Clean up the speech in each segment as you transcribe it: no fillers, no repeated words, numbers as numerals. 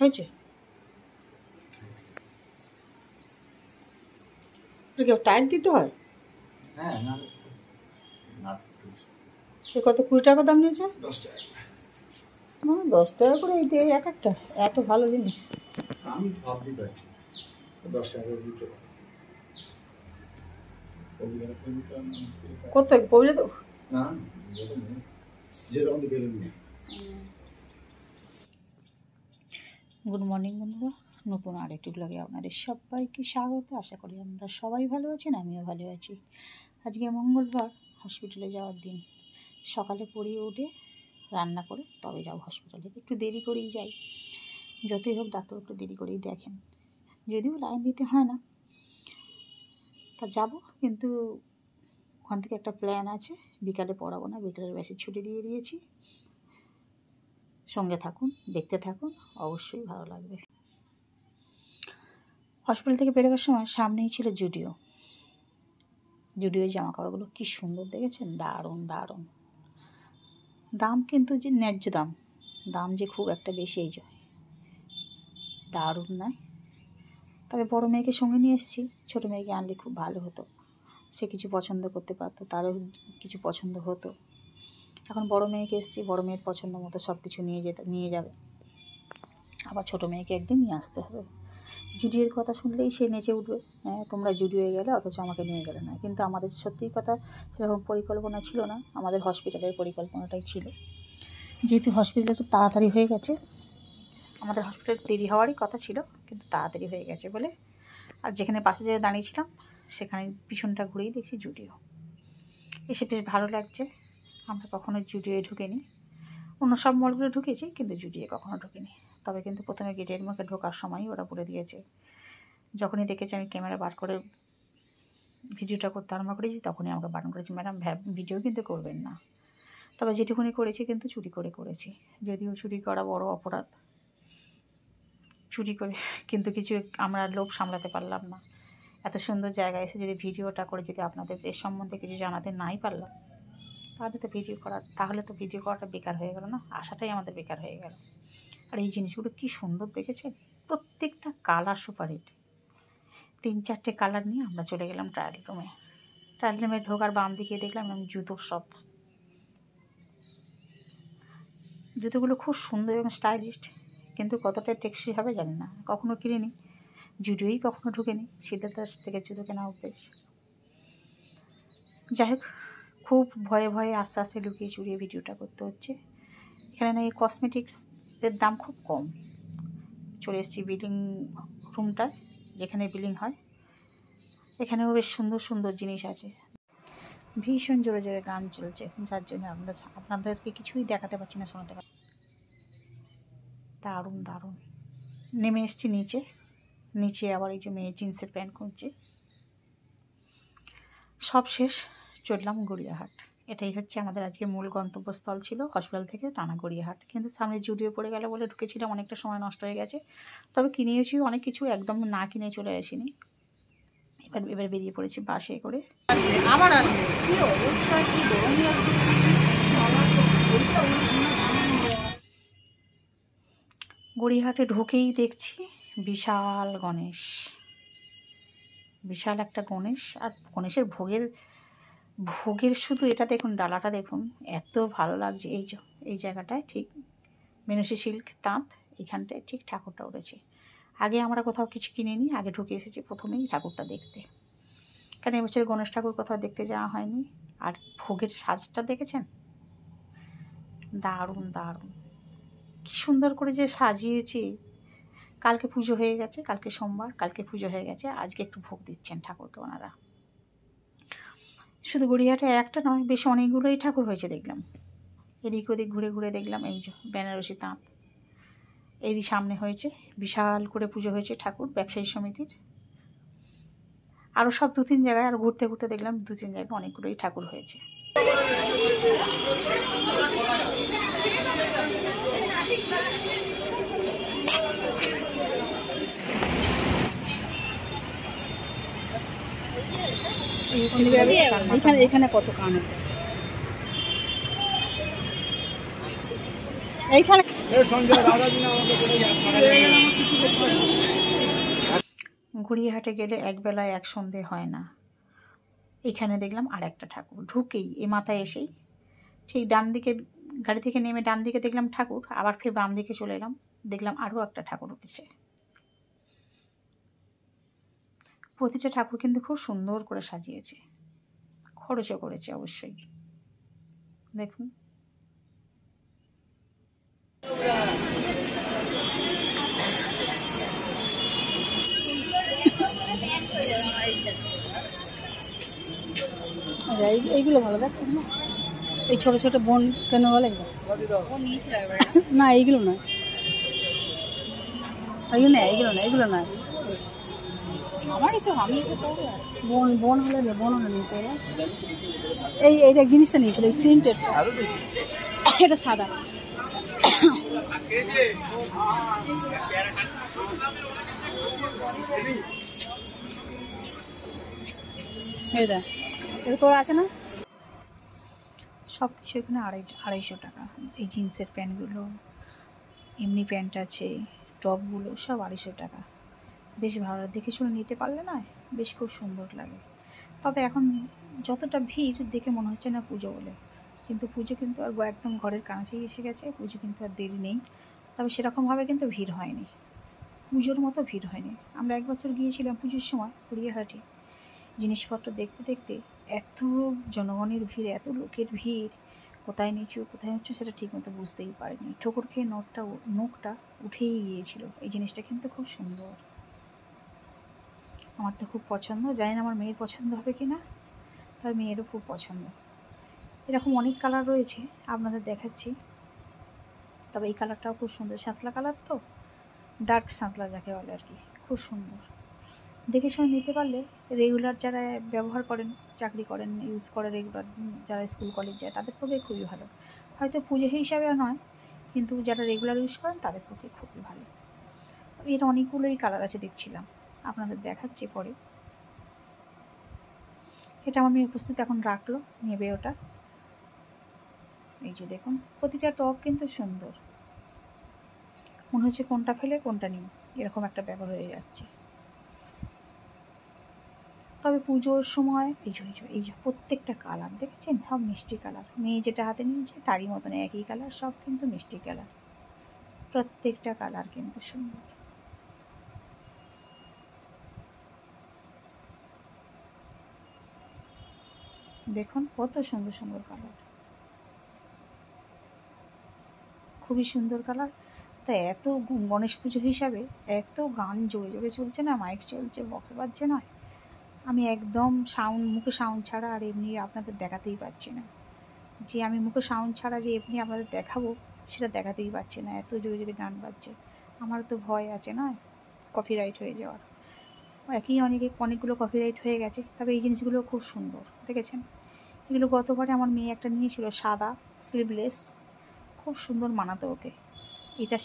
হয়েছে? টাইট দিতে হয়? হ্যাঁ, কত 20 টাকা দাম নিয়েছে? 10 টাকা। 10 টাকা করে এইটা এক একটা, এত ভালো জিনিস আমি ভাবতেই পারছি 10 টাকা করে দিতে পারি। কত পড়ে দেবো না, যে দোকান থেকে বেরোন নেই। গুড মর্নিং বন্ধুরা, নতুন আরেকটি ব্লগে আপনাদের সবাইকে স্বাগত। আশা করি আপনারা সবাই ভালো আছেন, আমিও ভালো আছি। আজকে মঙ্গলবার, হসপিটালে যাওয়ার দিন। সকালে পড়িয়ে উঠে রান্না করে তবে যাও হসপিটালে। একটু দেরি করেই যাই, যতই হোক ডাক্তার একটু দেরি করেই দেখেন, যদিও লাইন দিতে হয় না। তা যাব, কিন্তু ওখান থেকে একটা প্ল্যান আছে, বিকালে পড়াবো না, বিকালের বেশি ছুটি দিয়ে দিয়েছি। সঙ্গে থাকুন, দেখতে থাকুন, অবশ্যই ভালো লাগবে। হসপিটাল থেকে বেরোবার সময় সামনেই ছিল জুডিও। জুডিওর জামা কাপড়গুলো কী সুন্দর দেখেছেন, দারুণ দারুণ দাম, কিন্তু যে ন্যায্য দাম, দাম যে খুব একটা বেশি, এই যে দারুণ নয়। তবে বড় মেয়েকে সঙ্গে নিয়ে এসেছি, ছোটো মেয়েকে আনলে খুব ভালো হতো, সে কিছু পছন্দ করতে পারতো, তারও কিছু পছন্দ হতো। এখন বড় মেয়েকে এসেছি, বড় মেয়ের পছন্দ মতো সব কিছু নিয়ে যাবে, আবার ছোটো মেয়েকে একদিন নিয়ে আসতে হবে। জুডিওর কথা শুনলেই সে নেচে উঠবে, হ্যাঁ তোমরা জুডিওয়ে গেলে অথচ আমাকে নিয়ে গেলে না। কিন্তু আমাদের সত্যিই কথা, সেরকম পরিকল্পনা ছিল না, আমাদের হসপিটালের পরিকল্পনাটাই ছিল। যেহেতু হসপিটাল একটু তাড়াতাড়ি হয়ে গেছে, আমাদের হসপিটাল দেরি হওয়ারই কথা ছিল, কিন্তু তাড়াতাড়ি হয়ে গেছে বলে, আর যেখানে পাশে যেয়ে দাঁড়িয়েছিলাম সেখানে পিছনটা ঘুরেই দেখছি জুডিও। এসে বেশ ভালো লাগছে। আমরা কখনো জুডিওয়ে ঢুকিনি, অন্য সব মলগুলো ঢুকেছি, কিন্তু জুডিওয়ে কখনো ঢুকিনি। তবে কিন্তু প্রথমে গেটের মুখে ঢোকার সময়ই ওরা বলে দিয়েছে, যখনই দেখেছি আমি ক্যামেরা বার করে ভিডিওটা করতে আরম্ভ করেছি, তখনই আমাকে বারণ করেছি, ম্যাডাম ভিডিও কিন্তু করবেন না। তবে যেটুকুনি করেছি কিন্তু চুরি করে করেছি, যদিও চুরি করা বড় অপরাধ। চুরি করে কিন্তু কিছু আমরা লোভ সামলাতে পারলাম না। এত সুন্দর জায়গায় এসে যদি ভিডিওটা করে যদি আপনাদের এর সম্বন্ধে কিছু জানাতে নাই পারলাম, তাহলে তো ভিডিও করাটা বেকার হয়ে গেল না, আশাটাই আমাদের বেকার হয়ে গেল। আর এই জিনিসগুলো কি সুন্দর দেখেছেন, প্রত্যেকটা কালার সুপারহিট। 3-4টে কালার নিয়ে আমরা চলে গেলাম ট্রায়াল রুমে। ট্রায়াল রুমে ঢোকার বাম দিকে দেখলাম এবং জুতোর সব, জুতোগুলো খুব সুন্দর এবং স্টাইলিশ, কিন্তু কতটা টেকসই হবে জানি না, কখনো কিনিনি, জুডিওই কখনো ঢুকেনি, সিদ্ধার্থ থেকে জুতো কেনা অভ্যেস। যাই হোক, খুব ভয়ে ভয়ে আস্তে আস্তে লুকিয়ে চুরিয়ে ভিডিওটা করতে হচ্ছে। এখানে না এই কসমেটিক্সের দাম খুব কম। চলে এসেছি বিলিং রুমটায়, যেখানে বিলিং হয়। এখানেও বেশ সুন্দর সুন্দর জিনিস আছে। ভীষণ জোরে জোরে গান চলছে, যার জন্য আপনাদেরকে কিছুই দেখাতে পারছি না, শোনাতে পারছি। দারুণ দারুণ। নেমে এসেছি নিচে আবার এই যে মেয়ে জিন্সের প্যান্ট খুঁজছে। সব শেষ, চললাম গড়িয়াহাট। এটাই হচ্ছে আমাদের আজকে মূল গন্তব্যস্থল ছিল, হসপিটাল থেকে টানা গড়িয়াহাট। কিন্তু সামনে জুডিও পড়ে গেল বলে ঢুকেছিলাম, অনেকটা সময় নষ্ট হয়ে গেছে। তবে কিনেছি অনেক কিছু, একদম না কিনে চলে আসিনি। এবার বেরিয়ে পড়েছি বাসে করে। আবার আসবে, কী অবস্থা, কী গরম লাগছে। গড়িয়াহাটে ঢুকেই দেখছি বিশাল গণেশ, বিশাল একটা গণেশ। আর গণেশের ভোগের শুধু এটা দেখুন, ডালাটা দেখুন, এত ভালো লাগছে। এই জায়গাটায় ঠিক মেনসি সিল্ক তাঁত, এইখানটায় ঠিক ঠাকুরটা উঠেছে। আগে আমরা কোথাও কিছু কিনিনি, আগে ঢুকে এসেছি প্রথমেই ঠাকুরটা দেখতে, কারণ এবছর গণেশ ঠাকুর কোথাও দেখতে যাওয়া হয়নি। আর ভোগের সাজটা দেখেছেন, দারুণ দারুণ, কী সুন্দর করে যে সাজিয়েছি। কালকে পুজো হয়ে গেছে, কালকে সোমবার, কালকে পুজো হয়ে গেছে, আজকে একটু ভোগ দিচ্ছেন ঠাকুরকে ওনারা। শুধু গড়িয়াহাটে একটা নয়, বেশ অনেকগুলোই ঠাকুর হয়েছে দেখলাম। এদিক ওদিক ঘুরে ঘুরে দেখলাম, এই যে বেনারসি তাঁত এরই সামনে হয়েছে, বিশাল করে পুজো হয়েছে ঠাকুর ব্যবসায়ী সমিতির। আরও সব 2-3 জায়গায়, আর ঘুরতে ঘুরতে দেখলাম 2-3 জায়গায় অনেকগুলোই ঠাকুর হয়েছে। এখানে কত কান, এইখানে গড়িয়াহাটে গেলে একবেলায় এক সন্ধে হয় না। এখানে দেখলাম আর একটা ঠাকুর ঢুকেই এ মাথায় এসেই ঠিক ডান দিকে গাড়ি থেকে নেমে ডান দিকে দেখলাম ঠাকুর, আবার ফের বাম দিকে চলে এলাম, দেখলাম আরও একটা ঠাকুর উঠেছে। প্রতিটা ঠাকুর কিন্তু খুব সুন্দর করে সাজিয়েছে, খরচও করেছে অবশ্যই। দেখুন এইগুলো ভালো দেখুন না, এই ছোট ছোট বোন কেন বলে না, এইগুলো না, এইগুলো না, এগুলো না, আমার এসব আমি বোন বোন হলে নে, বোন হলে নিতে হবে। এইটা জিনিসটা নিয়েছিল, এই প্রিন্টেড, এটা সাদা। এটা তোর আছে না, সব কিছু এখানে 250 টাকা। এই জিন্সের প্যান্টগুলো, এমনি প্যান্ট আছে, টপগুলো সব 250 টাকা। বেশ ভালো, দেখে শুনে নিতে পারলে না বেশ খুব সুন্দর লাগে। তবে এখন যতটা ভিড় দেখে মনে হচ্ছে না পুজো বলে, কিন্তু পুজো কিন্তু আর একদম ঘরের কাছেই এসে গেছে, পুজো কিন্তু আর দেরি নেই। তবে সেরকমভাবে কিন্তু ভিড় হয়নি, পুজোর মতো ভিড় হয়নি। আমরা এক বছর গিয়েছিলাম পুজোর সময় গড়িয়াহাটে, জিনিসপত্র দেখতে দেখতে এত জনগণের ভিড়, এত লোকের ভিড়, কোথায় নিচু কোথায় উঁচু সেটা ঠিকমতো বুঝতেই পারিনি। ঠোকর খেয়ে নোকটা উঠেই গিয়েছিল। এই জিনিসটা কিন্তু খুব সুন্দর, আমার তো খুব পছন্দ। জানি না আমার মেয়ের পছন্দ হবে কি না, তার মেয়েরও খুব পছন্দ। এরকম অনেক কালার রয়েছে, আপনাদের দেখাচ্ছি। তবে এই কালারটাও খুব সুন্দর, সাঁতলা কালার তো, ডার্ক সাঁতলা যাকে বলে আর কি, খুব সুন্দর। দেখে শুনে নিতে পারলে রেগুলার যারা ব্যবহার করেন, চাকরি করেন, ইউজ করে, রেগুলার যারা স্কুল কলেজ যায় তাদের পক্ষে খুবই ভালো। হয়তো পুজো হিসাবে নয়, কিন্তু যারা রেগুলার ইউজ করেন তাদের পক্ষে খুবই ভালো। এর অনেকগুলোই কালার আছে দেখছিলাম, আপনাদের দেখাচ্ছি পরে। এটা আমার মেয়ে উপস্থিত এখন রাখলো, নেবে ওটা। এই যে দেখুন প্রতিটা টপ কিন্তু সুন্দর, মনে হচ্ছে কোনটা ফেলে কোনটা নিই, এরকম একটা ব্যাপার হয়ে যাচ্ছে। তবে পুজোর সময় এই যে প্রত্যেকটা কালার দেখেছেন, সব মিষ্টি কালার। মেয়ে যেটা হাতে নিয়েছে তারই মতন একই কালার, সব কিন্তু মিষ্টি কালার, প্রত্যেকটা কালার কিন্তু সুন্দর। দেখুন কত সুন্দর সুন্দর কালার, খুবই সুন্দর কালার। তা এত গণেশ পুজো হিসাবে এত গান জোরে জোরে চলছে না, মাইক চলছে, বক্স বাজছে নয়, আমি একদম মুখে সাউন্ড ছাড়া আর এমনি আপনাদের দেখাতেই পাচ্ছি না। যে আমি মুখে সাউন্ড ছাড়া যে এমনি আপনাদের দেখাবো সেটা দেখাতেই পাচ্ছি না, এত জোরে জোরে গান বাজছে। আমার তো ভয় আছে না কপিরাইট হয়ে যাওয়ার, অনেকগুলো কপিরাইট হয়ে গেছে। তবে এই জিনিসগুলো খুব সুন্দর দেখেছেন, এগুলো গতবারে আমার মেয়ে একটা নিয়েছিল সাদা স্লিভলেস, খুব সুন্দর মানাতো ওকে। এটা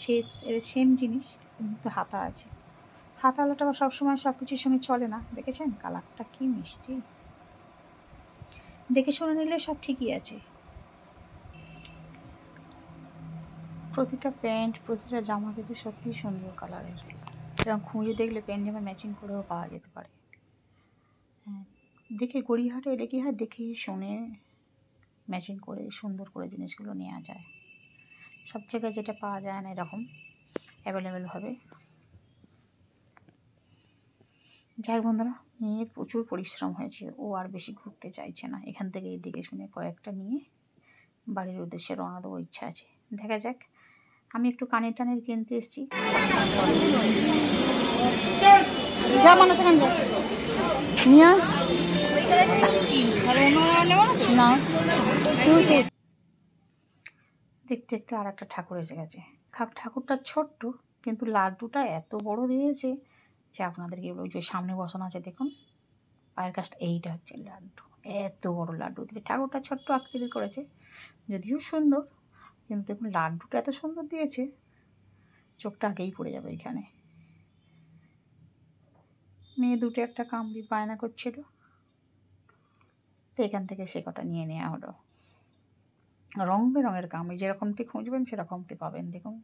সেম জিনিস কিন্তু হাতা আছে, হাতাওয়ালাটা আবার সবসময় সব কিছুর সঙ্গে চলে না। দেখেছেন কালারটা কি মিষ্টি, দেখে শুনে নিলে সব ঠিকই আছে। প্রতিটা প্যান্ট প্রতিটা জামা কিন্তু সত্যিই সুন্দর কালারের, এরকম খুঁজে দেখলে প্যান্ট জামা ম্যাচিং করেও পাওয়া যেতে পারে। হ্যাঁ, দেখে গড়িয়াহাটে এলে কি হয়, দেখে শুনে ম্যাচিং করে সুন্দর করে জিনিসগুলো নেওয়া যায়। সব জায়গায় যেটা পাওয়া যায় না এরকম অ্যাভেলেবেল হবে। যাই বন্ধুরা, মেয়ের প্রচুর পরিশ্রম হয়েছে, ও আর বেশি ঘুরতে চাইছে না, এখান থেকে এই দিকে শুনে কয়েকটা নিয়ে বাড়ির উদ্দেশ্যে রওনা দেওয়ার ইচ্ছা আছে, দেখা যাক। আমি একটু কানের টানের কিনতে এসেছি, যা মানে সেখান নিয়ে না। দেখতে দেখতে আর একটা ঠাকুর এসে গেছে। ঠাকুরটা ছোট্ট কিন্তু লাড্ডুটা এত বড় দিয়েছে যে আপনাদেরকে ওই যে সামনে বসানো আছে দেখুন পায়ের কাছটা, এইটা হচ্ছে লাড্ডু, এত বড় লাড্ডু দিয়েছে। ঠাকুরটা ছোট্ট আকৃতির করেছে, যদিও সুন্দর, কিন্তু দেখুন লাড্ডুটা এত সুন্দর দিয়েছে, চোখটা আগেই পড়ে যাবে এখানে। মেয়ে দুটো একটা কামড়ি বায়না করছিল, তো এখান থেকে সে কটা নিয়ে নেওয়া হলো। রং বেরঙের কামি, যেরকমটি খুঁজবেন সেরকমটি পাবেন। দেখুন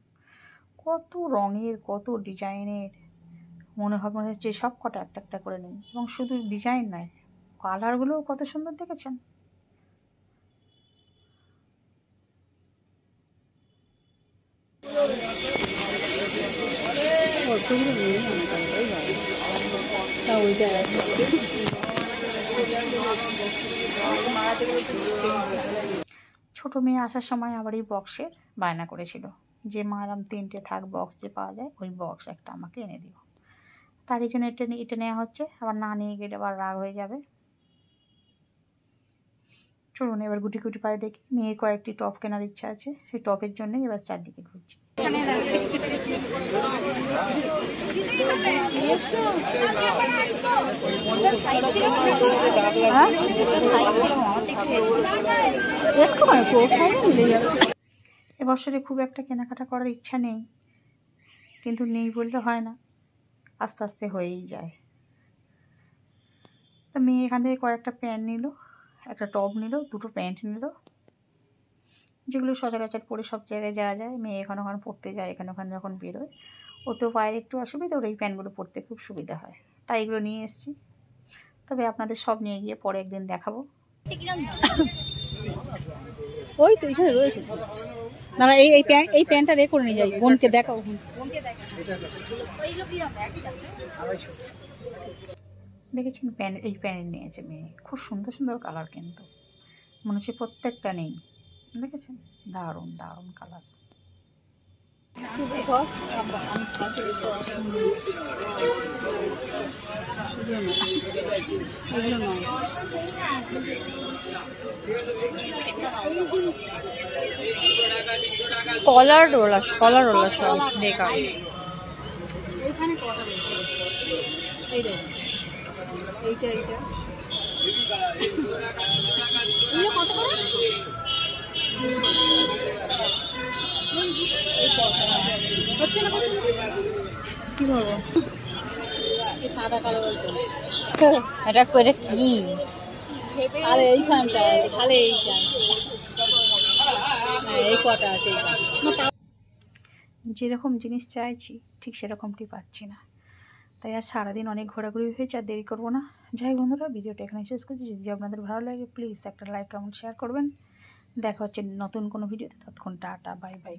কত রঙের, কত ডিজাইনের, মনে হচ্ছে সব কটা একটা একটা করে নিই। এবং শুধু ডিজাইন নয়, কালারগুলোও কত সুন্দর দেখেছেন। ছোটো মেয়ে আসার সময় আবার এই বক্সের বায়না করেছিল যে মা এরম 3টে থাক বক্স যে পাওয়া যায়, ওই বক্স একটা আমাকে এনে দিও। তার এই জন্য এটা নেওয়া হচ্ছে, আবার না নিয়ে গেলে আবার রাগ হয়ে যাবে। চলুন এবার গুটি গুটি পায়ে দেখি। মেয়ের কয়েকটি টপ কেনার ইচ্ছা আছে, সেই টপের জন্যই এবার চারদিকে ঘুরছি। এবছরে খুব একটা কেনাকাটা করার ইচ্ছা নেই, কিন্তু নেই বললে হয় না, আস্তে আস্তে হয়েই যায়। তো মেয়ে এখান থেকে কয়েকটা প্যান্ট নিল, একটা টপ নিল, দুটো প্যান্ট নিল, যেগুলো সচরাচর পরে সব জায়গায় যাওয়া যায়। মেয়ে এখানে ওখানে পরতে যায়, এখানে ওখানে যখন বেরোয়, ওতেও পায়ের একটু অসুবিধা, ওর এই প্যান্টগুলো পরতে খুব সুবিধা হয়, তাই এগুলো নিয়ে এসেছি। তবে আপনাদের সব নিয়ে গিয়ে পরে একদিন দেখাবো। ওই তো এখানে রয়েছে না, এই প্যান্টটা রে করে নিয়ে যাই, বোনকে দেখাও। দেখেছেন প্যান্ট, এই প্যান্ট নিয়েছে মেয়ে, খুব সুন্দর সুন্দর কালার, কিন্তু মনে হচ্ছে প্রত্যেকটা নেই। দেখেছেন, দারুণ দারুণ কালার। কলার রোলা সব বেকার। ওইখানে কটা রয়েছে, এই দেখুন, এইটা এগুলো কত করে? হচ্ছে না কি বলবো, সাদা কালো বলতো, এটা করে কি? তাহলে এই ফ্যানটা আছে, তাহলে এইটা, হ্যাঁ এই কটা আছে। যেরকম জিনিস চাইছি ঠিক সেরকমটি পাচ্ছি না, তাই আর সারাদিন অনেক ঘোরাঘুরি হয়েছে, আর দেরি করবো না। যাই বন্ধুরা, ভিডিওটা এখানে শেষ করছি। যদি আপনাদের ভালো লাগে প্লিজ একটা লাইক কমেন্ট শেয়ার করবেন। দেখা হচ্ছে নতুন কোনো ভিডিওতে, ততক্ষণ টাটা, বাই বাই।